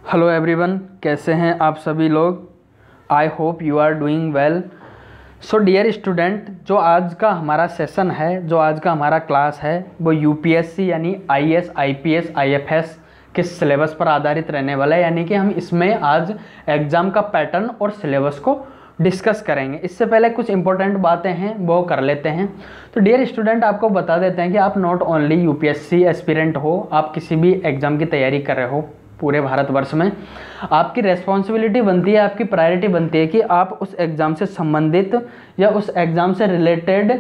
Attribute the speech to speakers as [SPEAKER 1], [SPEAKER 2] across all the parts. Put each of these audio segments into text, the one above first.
[SPEAKER 1] Hello everyone, कैसे हैं आप सभी लोग। I hope you are doing well. So dear student, जो आज का हमारा सेशन है, जो आज का हमारा क्लास है, वो यूपीएससी यानी आईएएस, आईपीएस, आईएफएस के सिलेबस पर आधारित रहने वाला है। यानी कि हम इसमें आज एग्ज़ाम का पैटर्न और सिलेबस को डिस्कस करेंगे। इससे पहले कुछ इंपॉर्टेंट बातें हैं वो कर लेते हैं। तो डियर स्टूडेंट, आपको बता देते हैं कि आप नॉट ओनली यूपीएससी एस्पिरेंट हो, आप किसी भी एग्ज़ाम की तैयारी कर रहे हो पूरे भारतवर्ष में, आपकी रेस्पॉन्सिबिलिटी बनती है, आपकी प्रायोरिटी बनती है कि आप उस एग्ज़ाम से संबंधित या उस एग्ज़ाम से रिलेटेड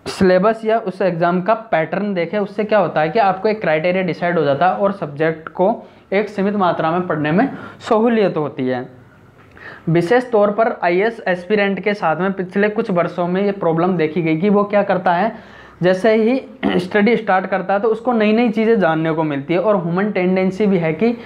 [SPEAKER 1] सिलेबस या उस एग्ज़ाम का पैटर्न देखें। उससे क्या होता है कि आपको एक क्राइटेरिया डिसाइड हो जाता है और सब्जेक्ट को एक सीमित मात्रा में पढ़ने में सहूलियत होती है। विशेष तौर पर आईएएस एस्पिरेंट के साथ में पिछले कुछ वर्षों में ये प्रॉब्लम देखी गई कि वो क्या करता है, जैसे ही स्टडी स्टार्ट करता है तो उसको नई नई चीज़ें जानने को मिलती है और ह्यूमन टेंडेंसी भी है कि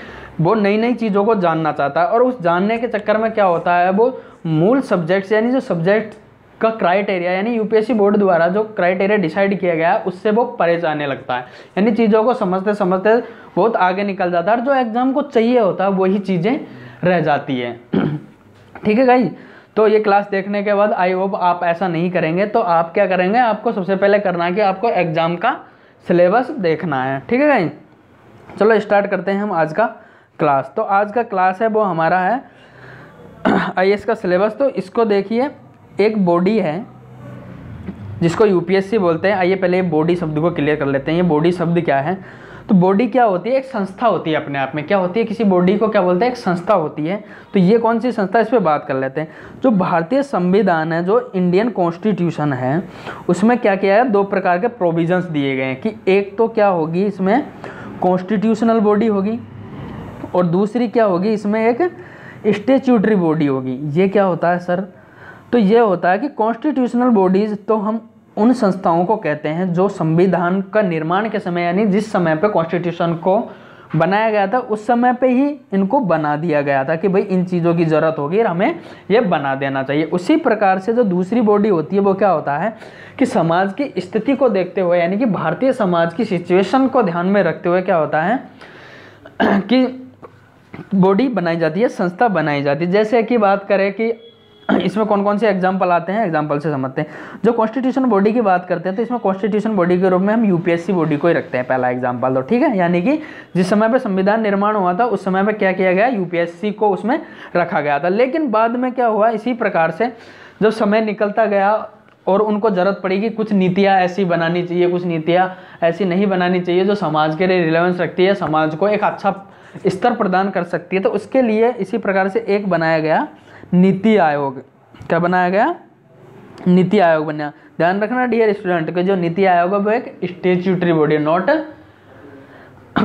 [SPEAKER 1] वो नई नई चीज़ों को जानना चाहता है। और उस जानने के चक्कर में क्या होता है, वो मूल सब्जेक्ट्स यानी जो सब्जेक्ट का क्राइटेरिया यानी यूपीएससी बोर्ड द्वारा जो क्राइटेरिया डिसाइड किया गया है उससे वो परे जाने लगता है। यानी चीज़ों को समझते समझते बहुत आगे निकल जाता है और जो एग्ज़ाम को चाहिए होता है वही चीज़ें रह जाती है। ठीक है गाइस, तो ये क्लास देखने के बाद आई होप आप ऐसा नहीं करेंगे। तो आप क्या करेंगे, आपको सबसे पहले करना है कि आपको एग्ज़ाम का सिलेबस देखना है। ठीक है गाइस, चलो स्टार्ट करते हैं हम आज का क्लास। तो आज का क्लास है वो हमारा है आईएएस का सिलेबस। तो इसको देखिए, एक बॉडी है जिसको यूपीएससी बोलते हैं। आइए पहले ये बॉडी शब्द को क्लियर कर लेते हैं। ये बॉडी शब्द क्या है, तो बॉडी क्या होती है, एक संस्था होती है अपने आप में। क्या होती है, किसी बॉडी को क्या बोलते हैं, एक संस्था होती है। तो ये कौन सी संस्था, इस पर बात कर लेते हैं। जो भारतीय संविधान है, जो इंडियन कॉन्स्टिट्यूशन है, उसमें क्या किया है, दो प्रकार के प्रोविजंस दिए गए हैं कि एक तो क्या होगी, इसमें कॉन्स्टिट्यूशनल बॉडी होगी और दूसरी क्या होगी, इसमें एक स्टैट्यूटरी बॉडी होगी। ये क्या होता है सर, तो ये होता है कि कॉन्स्टिट्यूशनल बॉडीज़ तो हम उन संस्थाओं को कहते हैं जो संविधान का निर्माण के समय यानी जिस समय पे कॉन्स्टिट्यूशन को बनाया गया था उस समय पे ही इनको बना दिया गया था कि भाई इन चीज़ों की ज़रूरत होगी और हमें ये बना देना चाहिए। उसी प्रकार से जो दूसरी बॉडी होती है वो क्या होता है कि समाज की स्थिति को देखते हुए यानी कि भारतीय समाज की सिचुएशन को ध्यान में रखते हुए क्या होता है कि बॉडी बनाई जाती है, संस्था बनाई जाती है। जैसे कि बात करें कि इसमें कौन कौन से एग्जाम्पल आते हैं, एग्जाम्पल से समझते हैं। जो कॉन्स्टिट्यूशन बॉडी की बात करते हैं तो इसमें कॉन्स्टिट्यूशन बॉडी के रूप में हम यूपीएससी बॉडी को ही रखते हैं पहला एग्जाम्पल। तो ठीक है, यानी कि जिस समय पे संविधान निर्माण हुआ था उस समय पे क्या किया गया, यूपीएससी को उसमें रखा गया था। लेकिन बाद में क्या हुआ, इसी प्रकार से जब समय निकलता गया और उनको ज़रूरत पड़ी कि कुछ नीतियाँ ऐसी बनानी चाहिए, कुछ नीतियाँ ऐसी नहीं बनानी चाहिए जो समाज के लिए रिलेवेंस रखती है, समाज को एक अच्छा स्तर प्रदान कर सकती है। तो उसके लिए इसी प्रकार से एक बनाया गया नीति आयोग। क्या बनाया गया, नीति आयोग बना। ध्यान रखना डियर स्टूडेंट कि जो नीति आयोग है वो एक स्टैट्यूटरी बॉडी है, नॉट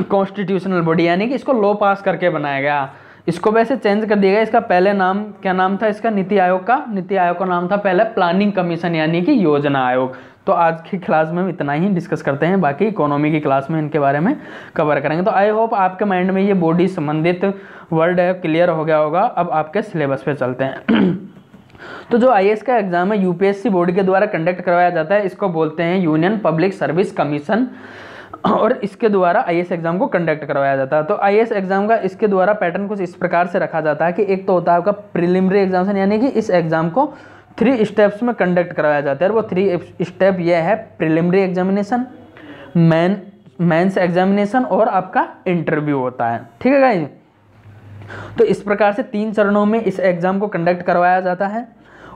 [SPEAKER 1] कॉन्स्टिट्यूशनल बॉडी, यानी कि इसको लॉ पास करके बनाया गया। इसको वैसे चेंज कर दिया गया। इसका पहले नाम क्या नाम था इसका, नीति आयोग का, नीति आयोग का नाम था पहले प्लानिंग कमीशन यानी कि योजना आयोग। तो आज की क्लास में हम इतना ही डिस्कस करते हैं, बाकी इकोनॉमी की क्लास में इनके बारे में कवर करेंगे। तो आई होप आपके माइंड में ये बॉडी संबंधित वर्ड है क्लियर हो गया होगा। अब आपके सिलेबस पे चलते हैं। तो जो आईएएस का एग्जाम है यूपीएससी बोर्ड के द्वारा कंडक्ट करवाया जाता है, इसको बोलते हैं यूनियन पब्लिक सर्विस कमीशन और इसके द्वारा आईएएस एग्जाम को कंडक्ट करवाया जाता है। तो आईएएस एग्जाम का इसके द्वारा पैटर्न कुछ इस प्रकार से रखा जाता है कि एक तो होता है आपका प्रिलिमिनरी एग्जामिनेशन, यानी कि इस एग्जाम को 3 स्टेप्स में कंडक्ट करवाया जाता है। और वो 3 स्टेप ये है, प्रिलिमिनरी एग्जामिनेशन, मेंस एग्जामिनेशन और आपका इंटरव्यू होता है। ठीक है गाइस, तो इस प्रकार से 3 चरणों में इस एग्जाम को कंडक्ट करवाया जाता है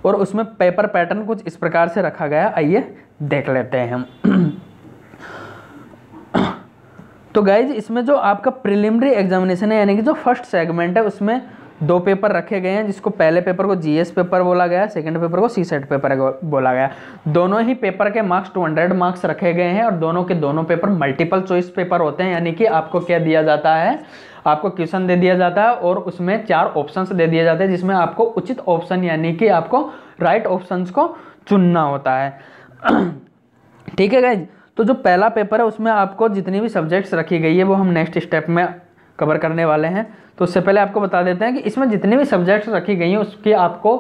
[SPEAKER 1] और उसमें पेपर पैटर्न कुछ इस प्रकार से रखा गया। आइए देख लेते हैं हम। तो गाइज इसमें जो आपका प्रिलिमिनरी एग्जामिनेशन है यानी कि जो फर्स्ट सेगमेंट है उसमें 2 पेपर रखे गए हैं, जिसको पहले पेपर को जीएस पेपर बोला गया, सेकंड पेपर को सीसेट पेपर बोला गया। दोनों ही पेपर के मार्क्स 200 मार्क्स रखे गए हैं और दोनों के दोनों पेपर मल्टीपल चॉइस पेपर होते हैं। यानी कि आपको क्या दिया जाता है, आपको क्वेश्चन दे दिया जाता है और उसमें 4 ऑप्शंस दे दिए जाते हैं जिसमें आपको उचित ऑप्शन यानी कि आपको राइट ऑप्शंस को चुनना होता है। ठीक है गाइज, तो जो पहला पेपर है उसमें आपको जितनी भी सब्जेक्ट्स रखी गई है वो हम नेक्स्ट स्टेप में कवर करने वाले हैं। तो उससे पहले आपको बता देते हैं कि इसमें जितनी भी सब्जेक्ट्स रखी गई हैं उसकी आपको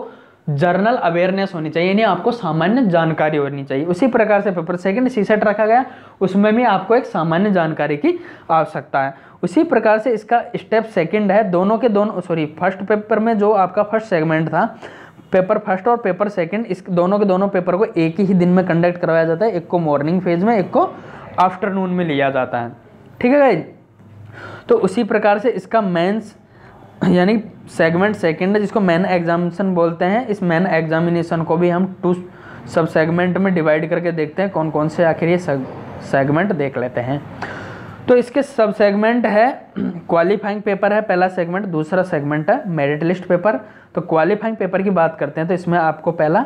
[SPEAKER 1] जर्नल अवेयरनेस होनी चाहिए, यानी आपको सामान्य जानकारी होनी चाहिए। उसी प्रकार से पेपर सेकंड सीसेट रखा गया, उसमें भी आपको एक सामान्य जानकारी की आवश्यकता है। उसी प्रकार से इसका स्टेप सेकंड है, दोनों के दोनों फर्स्ट पेपर में जो आपका फर्स्ट सेगमेंट था, पेपर फर्स्ट और पेपर सेकंड, इस दोनों के दोनों पेपर को एक ही दिन में कंडक्ट करवाया जाता है। एक को मॉर्निंग फेज में, एक को आफ्टरनून में लिया जाता है। ठीक है गाइस, तो उसी प्रकार से इसका मेंस यानी सेगमेंट सेकंड है, जिसको मेन एग्जामिनेशन बोलते हैं। इस मेन एग्जामिनेशन को भी हम 2 सब सेगमेंट में डिवाइड करके देखते हैं कौन कौन से आखिर ये सेगमेंट देख लेते हैं। तो इसके सब सेगमेंट है, क्वालिफाइंग पेपर है पहला सेगमेंट, दूसरा सेगमेंट है मेरिट लिस्ट पेपर। तो क्वालिफाइंग पेपर की बात करते हैं तो इसमें आपको पहला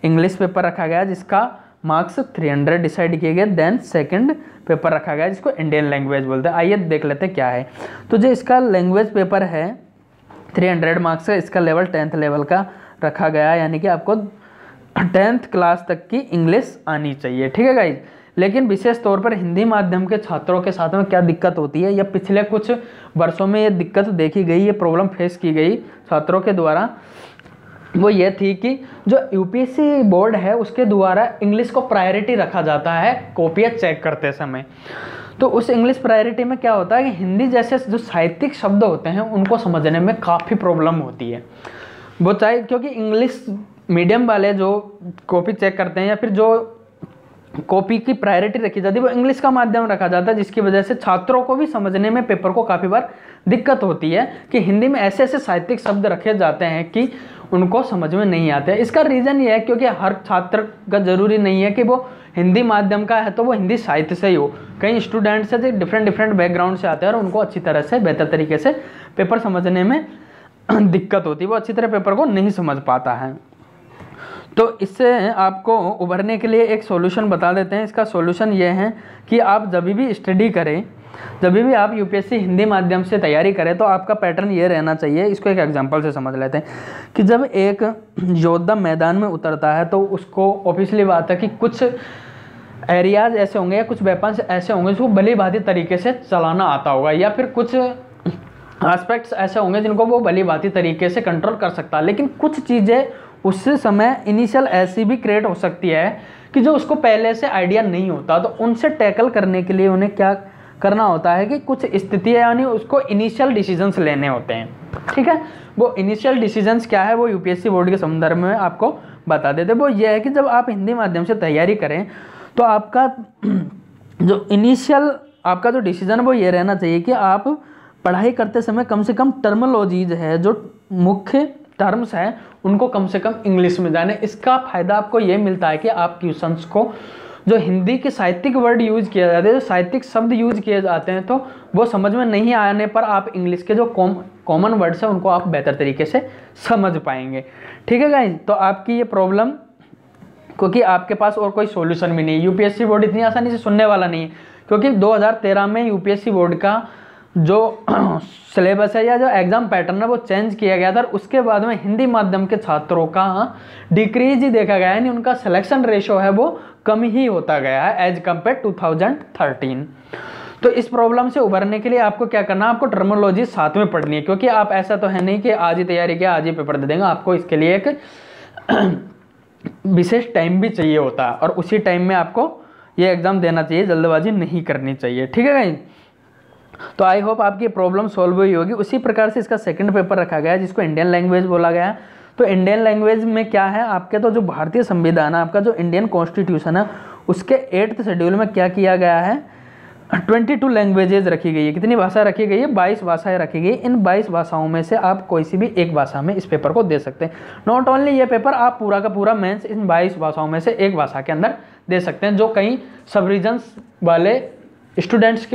[SPEAKER 1] इंग्लिश पेपर रखा गया जिसका मार्क्स 300 डिसाइड किए गए। देन सेकंड पेपर रखा गया जिसको इंडियन लैंग्वेज बोलते हैं। आइए देख लेते हैं क्या है। तो जो इसका लैंग्वेज पेपर है 300 मार्क्स का, इसका लेवल 10th लेवल का रखा गया, यानी कि आपको 10th क्लास तक की इंग्लिश आनी चाहिए। ठीक है गाइज, लेकिन विशेष तौर पर हिंदी माध्यम के छात्रों के साथ में क्या दिक्कत होती है, या पिछले कुछ वर्षों में ये दिक्कत देखी गई, ये प्रॉब्लम फेस की गई छात्रों के द्वारा, वो ये थी कि जो यूपीएससी बोर्ड है उसके द्वारा इंग्लिश को प्रायोरिटी रखा जाता है कॉपियाँ चेक करते समय। तो उस इंग्लिश प्रायोरिटी में क्या होता है कि हिंदी जैसे जो साहित्यिक शब्द होते हैं उनको समझने में काफ़ी प्रॉब्लम होती है। वो चाहे क्योंकि इंग्लिश मीडियम वाले जो कॉपी चेक करते हैं या फिर जो कॉपी की प्रायोरिटी रखी जाती है वो इंग्लिश का माध्यम रखा जाता है, जिसकी वजह से छात्रों को भी समझने में पेपर को काफ़ी बार दिक्कत होती है कि हिंदी में ऐसे ऐसे साहित्यिक शब्द रखे जाते हैं कि उनको समझ में नहीं आते हैं। इसका रीज़न ये है क्योंकि हर छात्र का ज़रूरी नहीं है कि वो हिंदी माध्यम का है तो वो हिंदी साहित्य से ही हो। कई स्टूडेंट्स हैं जो डिफरेंट बैकग्राउंड से आते हैं और उनको अच्छी तरह से बेहतर तरीके से पेपर समझने में दिक्कत होती है, वो अच्छी तरह पेपर को नहीं समझ पाता है। तो इससे आपको उभरने के लिए एक सॉल्यूशन बता देते हैं। इसका सॉल्यूशन ये है कि आप जब भी स्टडी करें, जब भी आप यूपीएससी हिंदी माध्यम से तैयारी करें तो आपका पैटर्न ये रहना चाहिए। इसको एक एग्जांपल से समझ लेते हैं कि जब एक योद्धा मैदान में उतरता है तो उसको ऑब्वियसली बात है कि कुछ एरियाज ऐसे होंगे या कुछ वेपन्स ऐसे होंगे जिसको भली भांति तरीके से चलाना आता होगा, या फिर कुछ एस्पेक्ट्स ऐसे होंगे जिनको वो भली भांति तरीके से कंट्रोल कर सकता है। लेकिन कुछ चीज़ें उस समय इनिशियल ऐसी भी क्रिएट हो सकती है कि जो उसको पहले से आइडिया नहीं होता, तो उनसे टैकल करने के लिए उन्हें क्या करना होता है कि कुछ स्थितियाँ यानी उसको इनिशियल डिसीजंस लेने होते हैं। ठीक है, वो इनिशियल डिसीजंस क्या है वो यूपीएससी बोर्ड के संदर्भ में आपको बता देते हैं। वो ये है कि जब आप हिंदी माध्यम से तैयारी करें तो आपका जो इनिशियल आपका जो डिसीजन वो ये रहना चाहिए कि आप पढ़ाई करते समय कम से कम टर्मिनोलॉजीज है, जो मुख्य टर्म्स हैं उनको कम से कम इंग्लिश में जाने। इसका फ़ायदा आपको ये मिलता है कि आप क्वेश्चंस को जो हिंदी के साहित्यिक वर्ड यूज़ किए जाते हैं, जो साहित्यिक शब्द यूज़ किए जाते हैं, तो वो समझ में नहीं आने पर आप इंग्लिश के जो कॉमन वर्ड्स हैं उनको आप बेहतर तरीके से समझ पाएंगे। ठीक है गाइज, तो आपकी ये प्रॉब्लम क्योंकि आपके पास और कोई सॉल्यूशन भी नहीं है, यूपीएससी बोर्ड इतनी आसानी से सुनने वाला नहीं है, क्योंकि 2013 में यूपीएससी बोर्ड का जो सिलेबस है या जो एग्ज़ाम पैटर्न है वो चेंज किया गया था और उसके बाद में हिंदी माध्यम के छात्रों का डिक्रीज ही देखा गया है, यानी उनका सिलेक्शन रेशो है वो कम ही होता गया है एज कम्पेयर 2013। तो इस प्रॉब्लम से उभरने के लिए आपको क्या करना है, आपको टर्मिनोलॉजी साथ में पढ़नी है, क्योंकि आप ऐसा तो है नहीं कि आज ही तैयारी किया आज ही पेपर दे देंगे। आपको इसके लिए एक विशेष टाइम भी चाहिए होता है और उसी टाइम में आपको ये एग्ज़ाम देना चाहिए, जल्दबाजी नहीं करनी चाहिए। ठीक है गाइस, तो आई होप आपकी प्रॉब्लम सॉल्व हुई होगी। उसी प्रकार से इसका सेकंड पेपर रखा गया है जिसको इंडियन लैंग्वेज बोला गया है। तो इंडियन लैंग्वेज में क्या है, आपके तो जो भारतीय संविधान है, आपका जो इंडियन कॉन्स्टिट्यूशन है, उसके 8th शेड्यूल में क्या किया गया है, 22 लैंग्वेजेज रखी गई है। कितनी भाषा रखी गई है, 22 भाषाएं रखी गई। इन 22 भाषाओं में से आप कोई सी भी एक भाषा में इस पेपर को दे सकते हैं। नॉट ओनली ये पेपर, आप पूरा का पूरा मेंस इन 22 भाषाओं में से एक भाषा के अंदर दे सकते हैं, जो कई सब रीजन्स वाले स्टूडेंट्स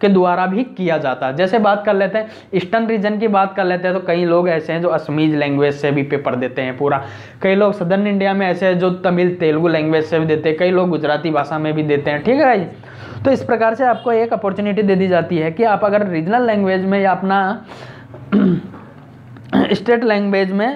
[SPEAKER 1] के द्वारा भी किया जाता है। जैसे बात कर लेते हैं ईस्टर्न रीजन की बात कर लेते हैं, तो कई लोग ऐसे हैं जो असमीज लैंग्वेज से भी पेपर देते हैं पूरा। कई लोग सदर्न इंडिया में ऐसे हैं जो तमिल तेलुगु लैंग्वेज से भी देते हैं, कई लोग गुजराती भाषा में भी देते हैं। ठीक है भाई, तो इस प्रकार से आपको एक अपॉर्चुनिटी दे दी जाती है कि आप अगर रीजनल लैंग्वेज में या अपना स्टेट लैंग्वेज में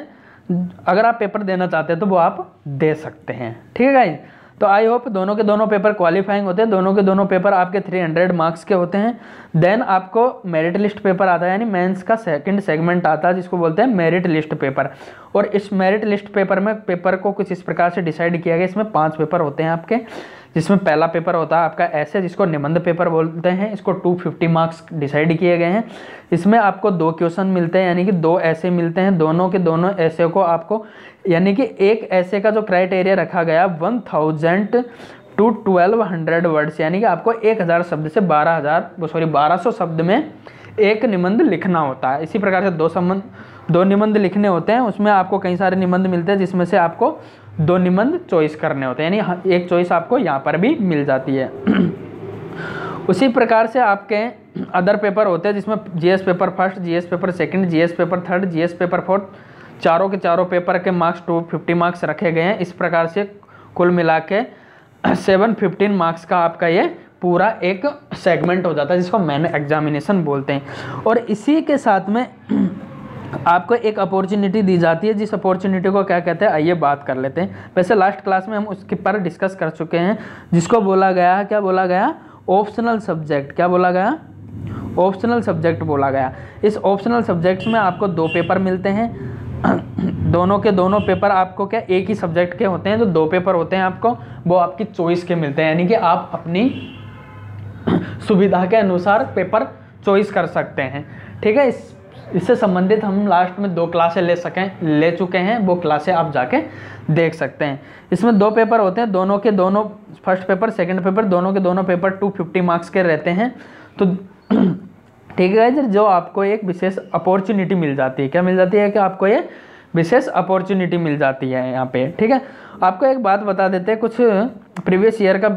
[SPEAKER 1] अगर आप पेपर देना चाहते हैं तो वो आप दे सकते हैं। ठीक है गाइज, तो आई होप दोनों के दोनों पेपर क्वालिफाइंग होते हैं, दोनों के दोनों पेपर आपके 300 मार्क्स के होते हैं। देन आपको मेरिट लिस्ट पेपर आता है, यानी मेंस का सेकंड सेगमेंट आता है जिसको बोलते हैं मेरिट लिस्ट पेपर। और इस मेरिट लिस्ट पेपर में पेपर को कुछ इस प्रकार से डिसाइड किया गया, इसमें 5 पेपर होते हैं आपके, जिसमें पहला पेपर होता है आपका ऐसे, जिसको निबंध पेपर बोलते हैं, इसको 250 मार्क्स डिसाइड किए गए हैं। इसमें आपको 2 क्वेश्चन मिलते हैं, यानी कि 2 ऐसे मिलते हैं, दोनों के दोनों ऐसे को आपको, यानी कि एक ऐसे का जो क्राइटेरिया रखा गया 1000 to 1200 वर्ड्स, यानी कि आपको 1000 शब्द से 1200 शब्द में एक निबंध लिखना होता है। इसी प्रकार से 2 निबंध लिखने होते हैं, उसमें आपको कई सारे निबंध मिलते हैं जिसमें से आपको 2 निबंध चॉइस करने होते हैं, यानी एक चॉइस आपको यहाँ पर भी मिल जाती है। उसी प्रकार से आपके अदर पेपर होते हैं जिसमें GS paper first, GS paper second, GS paper third, GS paper fourth, चारों के चारों पेपर के मार्क्स 250 मार्क्स रखे गए हैं। इस प्रकार से कुल मिला के 715 मार्क्स का आपका ये पूरा एक सेगमेंट हो जाता है, जिसको मेन एग्जामिनेशन बोलते हैं। और इसी के साथ में आपको एक अपॉर्चुनिटी दी जाती है, जिस अपॉर्चुनिटी को क्या कहते हैं आइए बात कर लेते हैं। वैसे लास्ट क्लास में हम उसके पर डिस्कस कर चुके हैं, जिसको बोला गया है, क्या बोला गया, ऑप्शनल सब्जेक्ट। क्या बोला गया, ऑप्शनल सब्जेक्ट बोला गया। इस ऑप्शनल सब्जेक्ट्स में आपको 2 पेपर मिलते हैं, दोनों के दोनों पेपर आपको क्या एक ही सब्जेक्ट के होते हैं। जो 2 पेपर होते हैं आपको वो आपकी चॉइस के मिलते हैं, यानी कि आप अपनी सुविधा के अनुसार पेपर चॉइस कर सकते हैं। ठीक है, इससे संबंधित हम लास्ट में 2 क्लासें ले चुके हैं, वो क्लासें आप जाके देख सकते हैं। इसमें 2 पेपर होते हैं, दोनों के दोनों, फर्स्ट पेपर सेकंड पेपर, दोनों के दोनों पेपर 250 मार्क्स के रहते हैं। तो ठीक है, जो आपको एक विशेष अपॉर्चुनिटी मिल जाती है, क्या मिल जाती है, कि आपको ये विशेष अपॉर्चुनिटी मिल जाती है यहाँ पे। ठीक है, आपको एक बात बता देते हैं, कुछ प्रीवियस ईयर का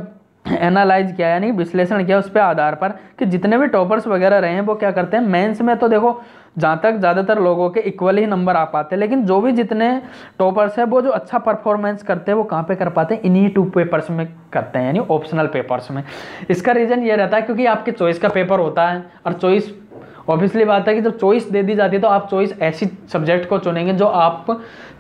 [SPEAKER 1] एनालाइज किया, यानी विश्लेषण किया उस पे आधार पर, कि जितने भी टॉपर्स वगैरह रहे हैं वो क्या करते हैं मेंस में। तो देखो जहाँ तक ज़्यादातर लोगों के इक्वल ही नंबर आ पाते हैं, लेकिन जो भी जितने टॉपर्स हैं वो जो अच्छा परफॉर्मेंस करते हैं वो कहाँ पे कर पाते हैं, इन्हीं 2 पेपर्स में करते हैं, यानी ऑप्शनल पेपर्स में। इसका रीज़न ये रहता है क्योंकि आपके चॉइस का पेपर होता है, और चॉइस ऑब्वियसली बात है कि जब चॉइस दे दी जाती है तो आप चॉइस ऐसी सब्जेक्ट को चुनेंगे जो आप,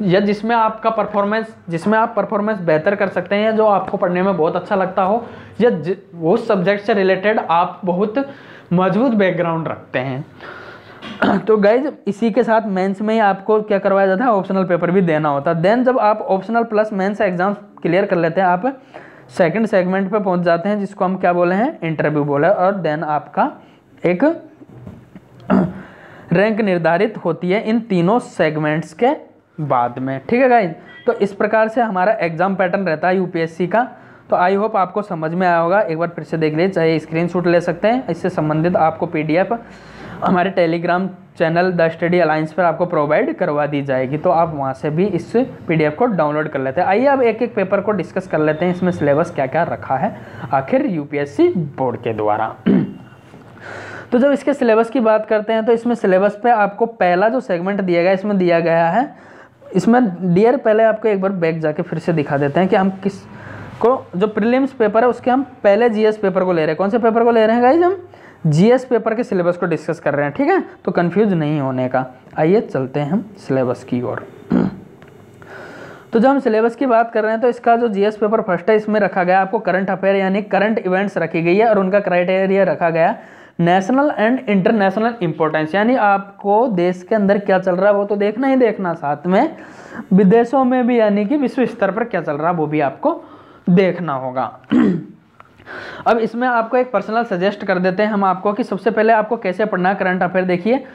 [SPEAKER 1] या जिसमें आप परफॉर्मेंस बेहतर कर सकते हैं, या जो आपको पढ़ने में बहुत अच्छा लगता हो, या वो सब्जेक्ट से रिलेटेड आप बहुत मजबूत बैकग्राउंड रखते हैं। तो गाइज इसी के साथ मेंस में ही आपको क्या करवाया जाता है, ऑप्शनल पेपर भी देना होता है। देन जब आप optional plus mains exam clear कर लेते हैं, आप सेकंड सेगमेंट पे पहुंच जाते हैं, जिसको हम क्या बोले हैं, इंटरव्यू बोले। और देन आपका एक रैंक निर्धारित होती है इन तीनों सेगमेंट्स के बाद में। ठीक है गाइज, तो इस प्रकार से हमारा एग्जाम पैटर्न रहता है यूपीएससी का। तो आई होप आपको समझ में आया होगा, एक बार फिर से देख लीजिए, चाहे स्क्रीनशॉट ले सकते हैं, इससे संबंधित आपको पीडीएफ हमारे Telegram channel the study alliance पर आपको प्रोवाइड करवा दी जाएगी, तो आप वहाँ से भी इस पीडीएफ को डाउनलोड कर लेते हैं। आइए अब एक एक पेपर को डिस्कस कर लेते हैं, इसमें सिलेबस क्या क्या रखा है आखिर यूपीएससी बोर्ड के द्वारा। तो जब इसके सिलेबस की बात करते हैं तो इसमें सिलेबस पे आपको पहला जो सेगमेंट दिया गया इसमें दिया गया है, इसमें डियर पहले आपको एक बार बैक जाके फिर से दिखा देते हैं कि हम किस को, जो प्रीलिम्स पेपर है उसके हम पहले जीएस पेपर को ले रहे हैं। कौन से पेपर को ले रहे हैं गाइज, हम जीएस पेपर के सिलेबस को डिस्कस कर रहे हैं। ठीक है, तो कंफ्यूज नहीं होने का। आइए चलते हैं हम सिलेबस की ओर। तो जब हम सिलेबस की बात कर रहे हैं तो इसका जो जीएस पेपर फर्स्ट है, इसमें रखा गया आपको करंट अफेयर यानी करंट इवेंट्स रखी गई है, और उनका क्राइटेरिया रखा गया नेशनल एंड इंटरनेशनल इंपॉर्टेंस, यानी आपको देश के अंदर क्या चल रहा है वो तो देखना ही देखना, साथ में विदेशों में भी यानी कि विश्व स्तर पर क्या चल रहा है वो भी आपको देखना होगा। अब इसमें आपको एक पर्सनल सजेस्ट कर देते हैं हम आपको कि सबसे पहले आपको कैसे पढ़ना है करंट अफेयर। देखिए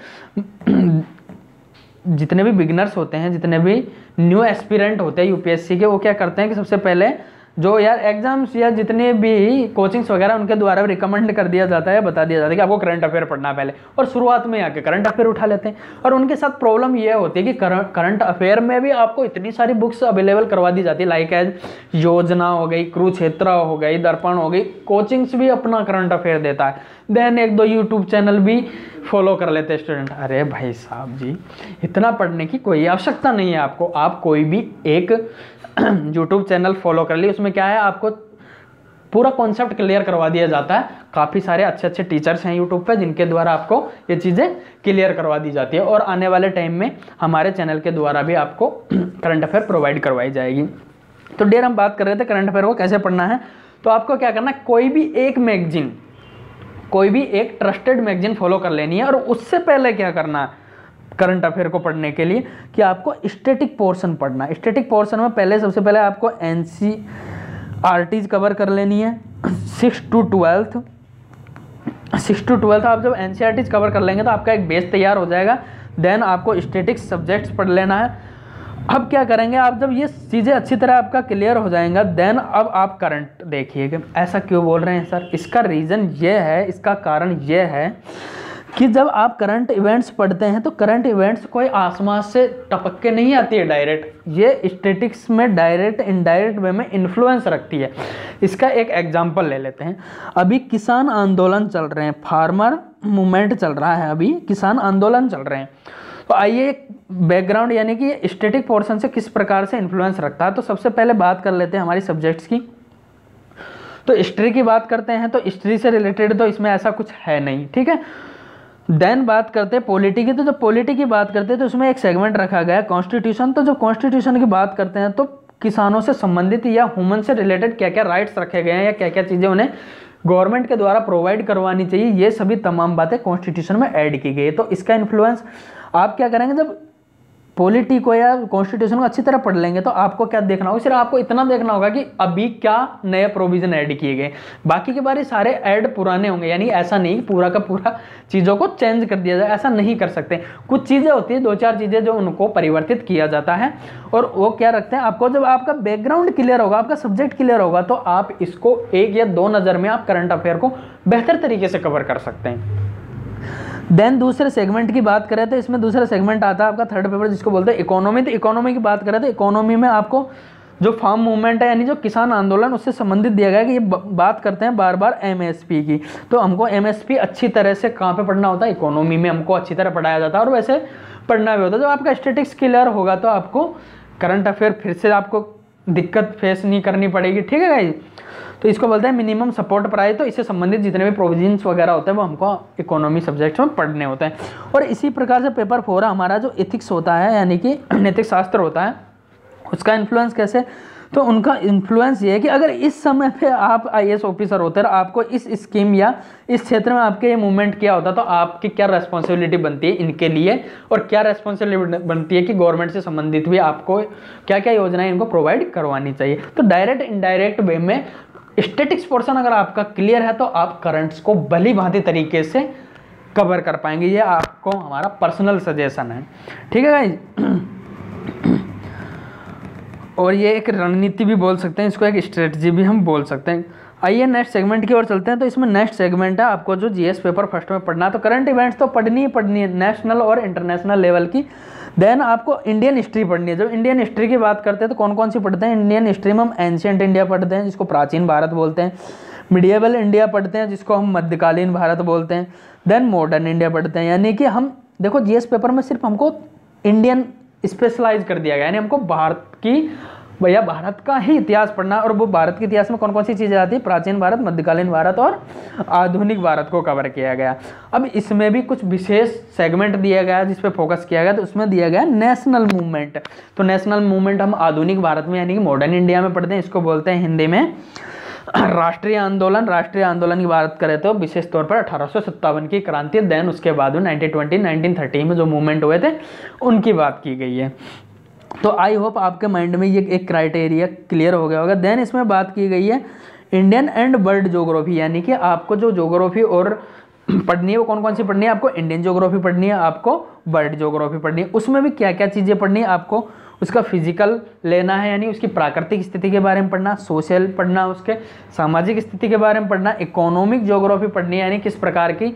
[SPEAKER 1] जितने भी बिगिनर्स होते हैं, जितने भी न्यू एस्पिरेंट होते हैं यूपीएससी के, वो क्या करते हैं कि सबसे पहले जो यार एग्जाम्स या जितने भी कोचिंग्स वगैरह उनके द्वारा रिकमेंड कर दिया जाता है, बता दिया जाता है कि आपको करंट अफेयर पढ़ना है पहले, और शुरुआत में आके करंट अफेयर उठा लेते हैं। और उनके साथ प्रॉब्लम ये होती है कि करंट अफेयर में भी आपको इतनी सारी बुक्स अवेलेबल करवा दी जाती है, लाइक एज योजना हो गई, कुरुक्षेत्र हो गई, दर्पण हो गई, कोचिंग्स भी अपना करंट अफेयर देता है। देन 1-2 यूट्यूब चैनल भी फॉलो कर लेते हैं स्टूडेंट। अरे भाई साहब जी, इतना पढ़ने की कोई आवश्यकता नहीं है आपको, आप कोई भी एक यूट्यूब चैनल फॉलो कर लिए, उसमें क्या है आपको पूरा कॉन्सेप्ट क्लियर करवा दिया जाता है। काफ़ी सारे अच्छे अच्छे टीचर्स हैं यूट्यूब पे जिनके द्वारा आपको ये चीज़ें क्लियर करवा दी जाती है, और आने वाले टाइम में हमारे चैनल के द्वारा भी आपको करंट अफेयर प्रोवाइड करवाई जाएगी। तो डियर हम बात कर रहे थे करंट अफेयर को कैसे पढ़ना है। तो आपको क्या करना है, कोई भी एक ट्रस्टेड मैगजीन फॉलो कर लेनी है। और उससे पहले क्या करना है करंट अफेयर को पढ़ने के लिए कि आपको स्टैटिक पोर्शन पढ़ना है। स्टैटिक पोर्शन में पहले सबसे पहले आपको NCERTs कवर कर लेनी है 6 to 12th। आप जब NCERTs कवर कर लेंगे तो आपका एक बेस तैयार हो जाएगा। देन आपको स्टैटिक्स सब्जेक्ट्स पढ़ लेना है। अब क्या करेंगे आप, जब ये चीज़ें अच्छी तरह आपका क्लियर हो जाएगा देन अब आप करंट देखिएगा। ऐसा क्यों बोल रहे हैं सर, इसका रीज़न ये है, इसका कारण ये है कि जब आप करंट इवेंट्स पढ़ते हैं तो करंट इवेंट्स कोई आसमान से टपक के नहीं आती है डायरेक्ट, ये स्टैटिक्स में डायरेक्ट इनडायरेक्ट वे में इन्फ्लुएंस रखती है। इसका एक एग्जांपल ले लेते हैं। अभी किसान आंदोलन चल रहे हैं, फार्मर मूवमेंट चल रहा है, अभी किसान आंदोलन चल रहे हैं। तो आइए बैकग्राउंड यानी कि स्टैटिक पोर्शन से किस प्रकार से इन्फ्लुएंस रखता है। तो सबसे पहले बात कर लेते हैं हमारी सब्जेक्ट्स की। तो हिस्ट्री की बात करते हैं तो हिस्ट्री से रिलेटेड तो इसमें ऐसा कुछ है नहीं, ठीक है। देन बात करते हैं पॉलिटी की। तो जब पॉलिटी की बात करते हैं तो उसमें एक सेगमेंट रखा गया है कॉन्स्टिट्यूशन। तो जब कॉन्स्टिट्यूशन की बात करते हैं तो किसानों से संबंधित या ह्यूमन से रिलेटेड क्या क्या राइट्स रखे गए हैं या क्या क्या चीज़ें उन्हें गवर्नमेंट के द्वारा प्रोवाइड करवानी चाहिए, ये सभी तमाम बातें कॉन्स्टिट्यूशन में ऐड की गई है। तो इसका इन्फ्लुएंस आप क्या करेंगे, जब पॉलिटी को या कॉन्स्टिट्यूशन को अच्छी तरह पढ़ लेंगे तो आपको क्या देखना होगा, सिर्फ आपको इतना देखना होगा कि अभी क्या नए प्रोविजन ऐड किए गए, बाकी के बारे सारे ऐड पुराने होंगे। यानी ऐसा नहीं पूरा का पूरा चीज़ों को चेंज कर दिया जाए, ऐसा नहीं कर सकते। कुछ चीज़ें होती है, 2-4 चीज़ें जो उनको परिवर्तित किया जाता है। और वो क्या रखते हैं, आपको जब आपका बैकग्राउंड क्लियर होगा, आपका सब्जेक्ट क्लियर होगा तो आप इसको 1 या 2 नज़र में आप करंट अफेयर को बेहतर तरीके से कवर कर सकते हैं। देन दूसरे सेगमेंट की बात करें तो इसमें दूसरा सेगमेंट आता है आपका थर्ड पेपर जिसको बोलते हैं इकोनॉमी। तो इकोनॉमी की बात करें तो इकोनॉमी में आपको जो फार्म मूवमेंट है यानी जो किसान आंदोलन उससे संबंधित दिया गया है कि ये बात करते हैं बार बार MSP की। तो हमको MSP अच्छी तरह से कहाँ पे पढ़ना होता है, इकोनॉमी में हमको अच्छी तरह पढ़ाया जाता है और वैसे पढ़ना भी होता है। जब आपका स्टैटिक्स क्लियर होगा तो आपको करंट अफेयर फिर से आपको दिक्कत फेस नहीं करनी पड़ेगी, ठीक है गाइस। तो इसको बोलते हैं मिनिमम सपोर्ट प्राइस। तो इससे संबंधित जितने भी प्रोविजंस वगैरह होते हैं वो हमको इकोनॉमी सब्जेक्ट्स में पढ़ने होते हैं। और इसी प्रकार से पेपर 4 हमारा जो एथिक्स होता है यानी कि नैतिक शास्त्र होता है, उसका इन्फ्लुएंस कैसे, तो उनका इन्फ्लुएंस ये है कि अगर इस समय पे आप IAS ऑफिसर होते हैं और आपको इस स्कीम या इस क्षेत्र में आपके ये मूवमेंट किया होता तो आपकी क्या रेस्पॉन्सिबिलिटी बनती है इनके लिए, और क्या रेस्पॉन्सिबिलिटी बनती है कि गवर्नमेंट से संबंधित भी आपको क्या क्या योजनाएं इनको प्रोवाइड करवानी चाहिए। तो डायरेक्ट इनडायरेक्ट वे में स्टैटिक्स पोर्शन अगर आपका क्लियर है तो आप करंट्स को भली भांति तरीके से कवर कर पाएंगे। ये आपको हमारा पर्सनल सजेशन है, ठीक है गाइज। और ये एक रणनीति भी बोल सकते हैं, इसको एक स्ट्रेटजी भी हम बोल सकते हैं। आइए नेक्स्ट सेगमेंट की ओर चलते हैं। तो इसमें नेक्स्ट सेगमेंट है आपको जो GS पेपर फर्स्ट में पढ़ना है। तो करंट इवेंट्स तो पढ़नी ही पढ़नी है नेशनल और इंटरनेशनल लेवल की। देन आपको इंडियन हिस्ट्री पढ़नी है। जब इंडियन हिस्ट्री की बात करते हैं तो कौन कौन सी पढ़ते हैं, इंडियन हिस्ट्री में हम एंशिएंट इंडिया पढ़ते हैं जिसको प्राचीन भारत बोलते हैं, मिडिएवल इंडिया पढ़ते हैं जिसको हम मध्यकालीन भारत बोलते हैं, देन मॉडर्न इंडिया पढ़ते हैं। यानी कि हम देखो GS पेपर में सिर्फ हमको इंडियन स्पेशलाइज कर दिया गया, यानी हमको भारत की भैया भारत का ही इतिहास पढ़ना। और वो भारत के इतिहास में कौन कौन सी चीज़ें आती है, प्राचीन भारत, मध्यकालीन भारत और आधुनिक भारत को कवर किया गया। अब इसमें भी कुछ विशेष सेगमेंट दिया गया जिस पे फोकस किया गया। तो उसमें दिया गया नेशनल मूवमेंट। तो नेशनल मूवमेंट हम आधुनिक भारत में यानी कि मॉडर्न इंडिया में पढ़ते हैं, इसको बोलते हैं हिंदी में राष्ट्रीय आंदोलन। राष्ट्रीय आंदोलन की बात करें तो विशेष तौर पर 1857 की क्रांति, देन उसके बाद में 1920-1930 में जो मूवमेंट हुए थे उनकी बात की गई है। तो आई होप आपके माइंड में ये एक क्राइटेरिया क्लियर हो गया होगा। देन इसमें बात की गई है इंडियन एंड वर्ल्ड ज्योग्राफी, यानी कि आपको जो ज्योग्राफी और पढ़नी है वो कौन कौन सी पढ़नी है, आपको इंडियन ज्योग्राफी पढ़नी है, आपको वर्ल्ड ज्योग्राफी पढ़नी है। उसमें भी क्या क्या चीज़ें पढ़नी है, आपको उसका फिजिकल लेना है यानी उसकी प्राकृतिक स्थिति के बारे में पढ़ना, सोशल पढ़ना, उसके सामाजिक स्थिति के बारे में पढ़ना, इकोनॉमिक ज्योग्राफी पढ़नी है यानी किस प्रकार की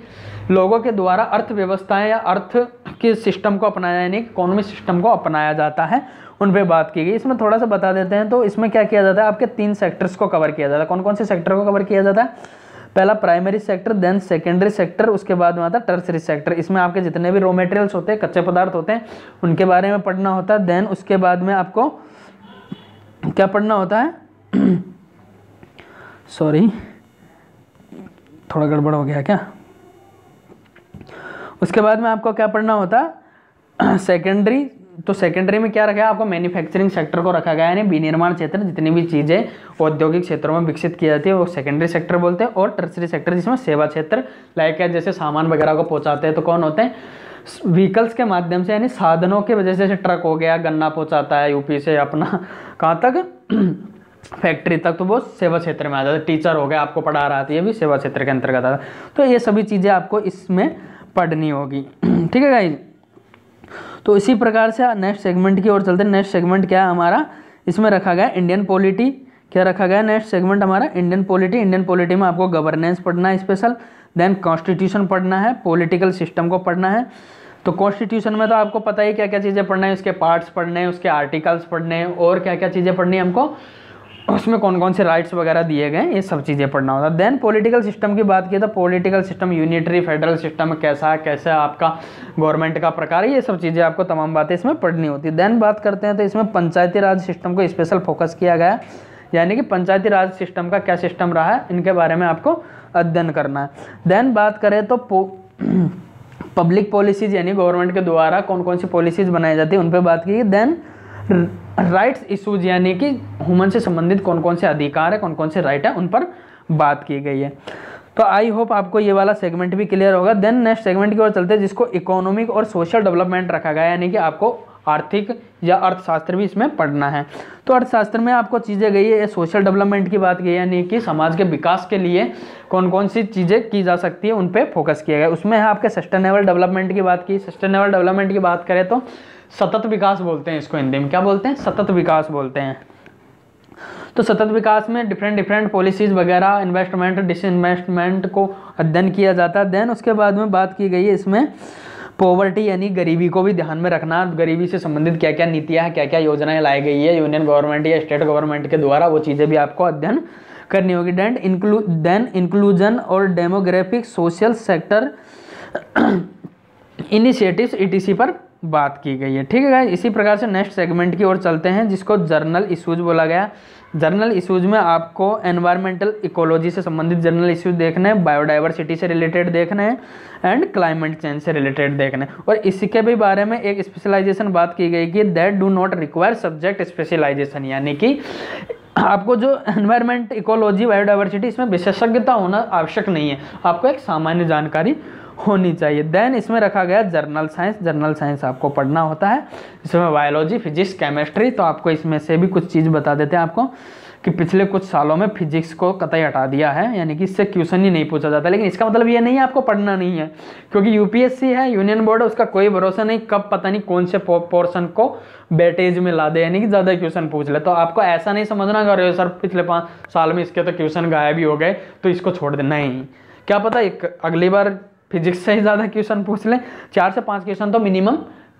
[SPEAKER 1] लोगों के द्वारा अर्थव्यवस्थाएं या अर्थ के सिस्टम को अपनाया यानी इकोनॉमिक सिस्टम को अपनाया जाता है, उन पे बात की गई। इसमें थोड़ा सा बता देते हैं। तो इसमें क्या किया जाता है, आपके 3 सेक्टर्स को कवर किया जाता है। कौन कौन से सेक्टर को कवर किया जाता है, पहला primary sector, then secondary sector, उसके बाद में आता है टर्सरी सेक्टर। इसमें आपके जितने भी रॉ मटेरियल्स होते हैं, कच्चे पदार्थ होते हैं, उनके बारे में पढ़ना होता है। देन उसके बाद में आपको क्या पढ़ना होता है सॉरी थोड़ा गड़बड़ हो गया क्या, उसके बाद में आपको क्या पढ़ना होता है सेकेंडरी तो सेकेंडरी में क्या रखा है आपको, मैन्युफैक्चरिंग सेक्टर को रखा गया है, यानी विनिर्माण क्षेत्र, जितनी भी चीज़ें औद्योगिक क्षेत्रों में विकसित की जाती है वो सेकेंडरी सेक्टर बोलते हैं। और टर्सरी सेक्टर जिसमें सेवा क्षेत्र, लाइक जैसे सामान वगैरह को पहुंचाते हैं तो कौन होते हैं, व्हीकल्स के माध्यम से, यानी साधनों के वजह से, जैसे ट्रक हो गया, गन्ना पहुंचाता है यूपी से अपना कहाँ तक फैक्ट्री तक, तो वो सेवा क्षेत्र में आ जाता है। टीचर हो गया, आपको पढ़ा रहा था, ये भी सेवा क्षेत्र के अंतर्गत आता है। तो ये सभी चीज़ें आपको इसमें पढ़नी होगी। ठीक है गाइस, तो इसी प्रकार से नेक्स्ट सेगमेंट की ओर चलते हैं। नेक्स्ट सेगमेंट क्या है हमारा, इसमें रखा गया इंडियन पॉलिटी। क्या रखा गया नेक्स्ट सेगमेंट हमारा, इंडियन पॉलिटी। इंडियन पॉलिटी में आपको गवर्नेंस पढ़ना है स्पेशल, देन कॉन्स्टिट्यूशन पढ़ना है, पॉलिटिकल सिस्टम को पढ़ना है। तो कॉन्स्टिट्यूशन में तो आपको पता ही क्या क्या चीज़ें पढ़ना है, उसके पार्ट्स पढ़ने हैं, उसके आर्टिकल्स पढ़ने हैं, और क्या क्या चीज़ें पढ़नी है हमको, उसमें कौन कौन से राइट्स वगैरह दिए गए, ये सब चीज़ें पढ़ना होता है। देन पॉलिटिकल सिस्टम की बात की तो political system unitary federal system कैसा है, कैसे आपका गवर्नमेंट का प्रकार है, ये सब चीज़ें आपको तमाम बातें इसमें पढ़नी होती है। देन बात करते हैं तो इसमें पंचायती राज सिस्टम को स्पेशल फोकस किया गया है, यानी कि पंचायती राज सिस्टम का क्या सिस्टम रहा है, इनके बारे में आपको अध्ययन करना है। देन बात करें तो पब्लिक पॉलिसीज, यानी गवर्नमेंट के द्वारा कौन कौन सी पॉलिसीज बनाई जाती है उन पर बात की। देन राइट्स इशूज, यानी कि ह्यूमन से संबंधित कौन कौन से अधिकार है, कौन कौन से राइट है, उन पर बात की गई है। तो आई होप आपको ये वाला सेगमेंट भी क्लियर होगा। देन नेक्स्ट सेगमेंट की ओर चलते हैं, जिसको इकोनॉमिक और सोशल डेवलपमेंट रखा गया है, यानी कि आपको आर्थिक या अर्थशास्त्र भी इसमें पढ़ना है। तो अर्थशास्त्र में आपको चीज़ें गई है, सोशल डेवलपमेंट की बात की है, यानी कि समाज के विकास के लिए कौन कौन सी चीज़ें की जा सकती है उन पे फोकस किया गया। उसमें है आपके सस्टेनेबल डेवलपमेंट की बात की। सस्टेनेबल डेवलपमेंट की बात करें तो सतत विकास बोलते हैं इसको, हिंदी में क्या बोलते हैं, सतत विकास बोलते हैं। तो सतत विकास में डिफरेंट पॉलिसीज वगैरह, इन्वेस्टमेंट, डिसइन्वेस्टमेंट को अध्ययन किया जाता है। देन उसके बाद में बात की गई है इसमें पॉवर्टी, यानी गरीबी को भी ध्यान में रखना, गरीबी से संबंधित क्या क्या नीतियाँ हैं, क्या क्या योजनाएं लाई गई है यूनियन गवर्नमेंट या स्टेट गवर्नमेंट के द्वारा, वो चीज़ें भी आपको अध्ययन करनी होगी। देन इंक्लूजन और demographic social sector initiatives ETC पर बात की गई है। ठीक है गाइस, इसी प्रकार से नेक्स्ट सेगमेंट की ओर चलते हैं, जिसको जर्नल इश्यूज बोला गया। जर्नल इश्यूज में आपको एनवायरमेंटल इकोलॉजी से संबंधित जर्नल इश्यूज देखने हैं, बायोडाइवर्सिटी से रिलेटेड देखने हैं, एंड क्लाइमेट चेंज से रिलेटेड देखने हैं। और इसके भी बारे में एक स्पेशलाइजेशन बात की गई कि that do not require subject specialisation, यानी कि आपको जो एनवायरमेंट, इकोलॉजी, बायोडाइवर्सिटी, इसमें विशेषज्ञता होना आवश्यक नहीं है, आपको एक सामान्य जानकारी होनी चाहिए। देन इसमें रखा गया जर्नल साइंस। जर्नल साइंस आपको पढ़ना होता है, इसमें बायोलॉजी, फिजिक्स, केमिस्ट्री। तो आपको इसमें से भी कुछ चीज़ बता देते हैं आपको कि पिछले कुछ सालों में फिजिक्स को कतई हटा दिया है, यानी कि इससे क्वेश्चन ही नहीं पूछा जाता। लेकिन इसका मतलब ये नहीं है आपको पढ़ना नहीं है, क्योंकि UPSC है, यूनियन बोर्ड है, उसका कोई भरोसा नहीं, कब पता नहीं कौन से पोर्शन को बेटेज में ला दे, यानी कि ज़्यादा क्वेश्चन पूछ ले। तो आपको ऐसा नहीं समझना कर रहे हो सर पिछले 5 साल में इसके तो क्वेश्चन गायब ही हो गए तो इसको छोड़ देना, नहीं, क्या पता एक अगली बार फिजिक्स से ही ज़्यादा क्वेश्चन पूछ लें। 4 से 5 क्वेश्चन तो मिनिमम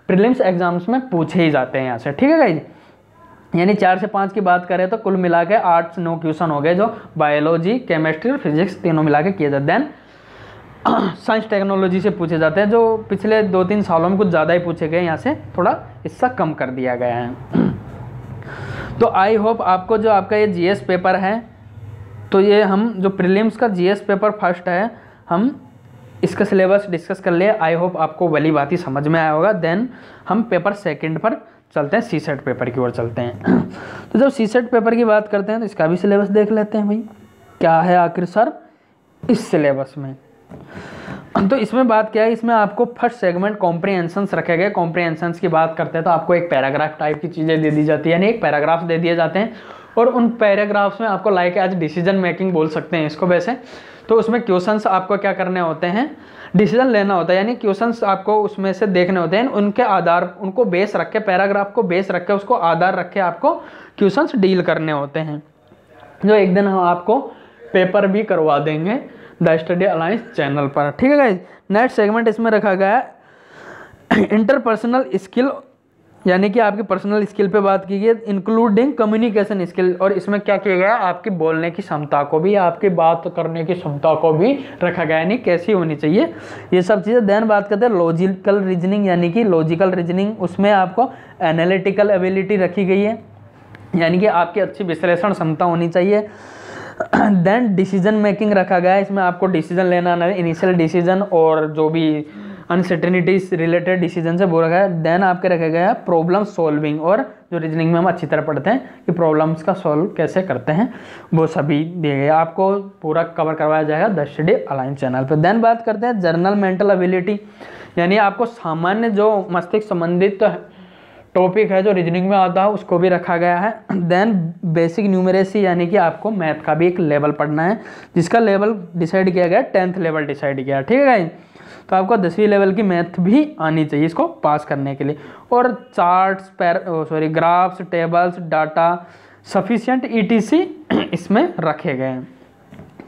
[SPEAKER 1] प्रीलिम्स एग्जाम्स में पूछे ही जाते हैं यहाँ से। ठीक है गाइस, यानी 4 से 5 की बात करें तो कुल मिला के 8 से 9 क्वेश्चन हो गए, जो बायोलॉजी, केमिस्ट्री और फिजिक्स तीनों मिला के किए जाते हैं। देन साइंस टेक्नोलॉजी से पूछे जाते हैं, जो पिछले 2-3 सालों में कुछ ज़्यादा ही पूछे गए, यहाँ से थोड़ा हिस्सा कम कर दिया गया है। तो आई होप आपको जो आपका ये GS पेपर है, तो ये हम जो प्रीलिम्स का GS पेपर फर्स्ट है, हम इसका सिलेबस डिस्कस कर लिए। आई होप आपको वाली बात ही समझ में आया होगा। देन हम पेपर सेकंड पर चलते हैं, CSET पेपर की ओर चलते हैं। तो जब CSET पेपर की बात करते हैं तो इसका भी सिलेबस देख लेते हैं भाई, क्या है आखिर सर इस सिलेबस में। तो इसमें बात क्या है, इसमें आपको फर्स्ट सेगमेंट कॉम्प्रिहेंशंस रखे गए। कॉम्प्रिहेंशंस की बात करते हैं तो आपको एक पैराग्राफ टाइप की चीज़ें दे दी जाती है, यानी एक पैराग्राफ दे दिए जाते हैं, और उन पैराग्राफ्स में आपको लाइक एज डिसीजन मेकिंग बोल सकते हैं इसको वैसे। तो उसमें क्वेश्चंस आपको क्या करने होते हैं, डिसीजन लेना होता है, यानी क्वेश्चंस आपको उसमें से देखने होते हैं, उनके आधार, उनको बेस रख के, पैराग्राफ को बेस रख के, उसको आधार रख के आपको क्वेश्चंस डील करने होते हैं, जो एक दिन हम आपको पेपर भी करवा देंगे द स्टडी अलायंस चैनल पर। ठीक है गाइस, नेक्स्ट सेगमेंट इसमें रखा गया है इंटरपर्सनल स्किल, यानी कि आपकी पर्सनल स्किल पे बात की गई, इंक्लूडिंग कम्युनिकेशन स्किल। और इसमें क्या किया गया, आपकी बोलने की क्षमता को भी, आपकी बात करने की क्षमता को भी रखा गया, यानी कैसी होनी चाहिए, ये सब चीज़ें। देन बात करते हैं लॉजिकल रीजनिंग, यानी कि लॉजिकल रीजनिंग, उसमें आपको एनालिटिकल एबिलिटी रखी गई है, यानी कि आपकी अच्छी विश्लेषण क्षमता होनी चाहिए। देन डिसीजन मेकिंग रखा गया है, इसमें आपको डिसीजन लेना है, इनिशियल डिसीजन और जो भी अनसर्टेनिटीज रिलेटेड डिसीजन से बोला गया है। देन आपके रखा गया है प्रॉब्लम सॉल्विंग, और जो रीजनिंग में हम अच्छी तरह पढ़ते हैं कि प्रॉब्लम्स का सॉल्व कैसे करते हैं, वो सभी दिए गए, आपको पूरा कवर करवाया जाएगा द स्टडी अलाइन चैनल पे। देन बात करते हैं जनरल मेंटल एबिलिटी, यानी आपको सामान्य जो मस्तिष्क संबंधित टॉपिक है जो रीजनिंग में आता है उसको भी रखा गया है। देन बेसिक न्यूमरेसी, यानी कि आपको मैथ का भी एक लेवल पढ़ना है, जिसका लेवल डिसाइड किया गया, 10th लेवल डिसाइड किया, ठीक है गाइस। तो आपको 10वीं लेवल की मैथ भी आनी चाहिए इसको पास करने के लिए। और charts, graphs, tables, data sufficient ETC इसमें रखे गए हैं।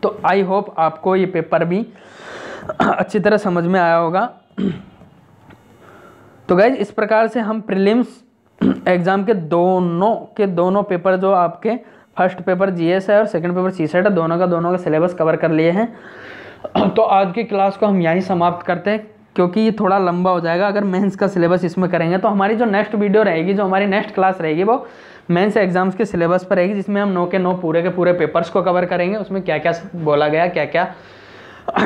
[SPEAKER 1] तो आई होप आपको ये पेपर भी अच्छी तरह समझ में आया होगा। तो गाइज इस प्रकार से हम प्रीलिम्स एग्ज़ाम के दोनों पेपर, जो आपके फर्स्ट पेपर GS है और सेकंड पेपर CSET है, दोनों का सिलेबस कवर कर लिए हैं। तो आज की क्लास को हम यहीं समाप्त करते हैं, क्योंकि ये थोड़ा लंबा हो जाएगा। अगर मेंस का सिलेबस इसमें करेंगे तो हमारी जो नेक्स्ट वीडियो रहेगी, जो हमारी नेक्स्ट क्लास रहेगी, वो मेंस एग्जाम्स के सिलेबस पर रहेगी, जिसमें हम 9 के 9 पूरे के पूरे पेपर्स को कवर करेंगे। उसमें क्या क्या बोला गया, क्या क्या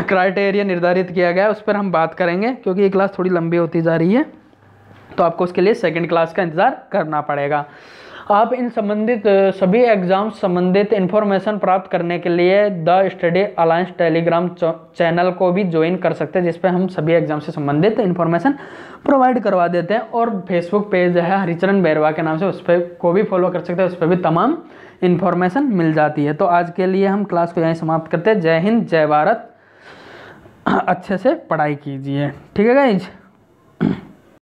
[SPEAKER 1] क्राइटेरिया निर्धारित किया गया है, उस पर हम बात करेंगे, क्योंकि ये क्लास थोड़ी लंबी होती जा रही है। तो आपको उसके लिए सेकंड क्लास का इंतज़ार करना पड़ेगा। आप इन संबंधित सभी एग्जाम संबंधित इन्फॉर्मेशन प्राप्त करने के लिए the study alliance Telegram channel को भी ज्वाइन कर सकते हैं, जिस पे हम सभी एग्जाम से संबंधित इन्फॉर्मेशन प्रोवाइड करवा देते हैं। और फेसबुक पेज है हरिचरण बैरवा के नाम से, उस पर को भी फॉलो कर सकते हैं, उस पर भी तमाम इन्फॉर्मेशन मिल जाती है। तो आज के लिए हम क्लास को यहीं समाप्त करते हैं। जय हिंद, जय भारत, अच्छे से पढ़ाई कीजिए, ठीक है गाइज।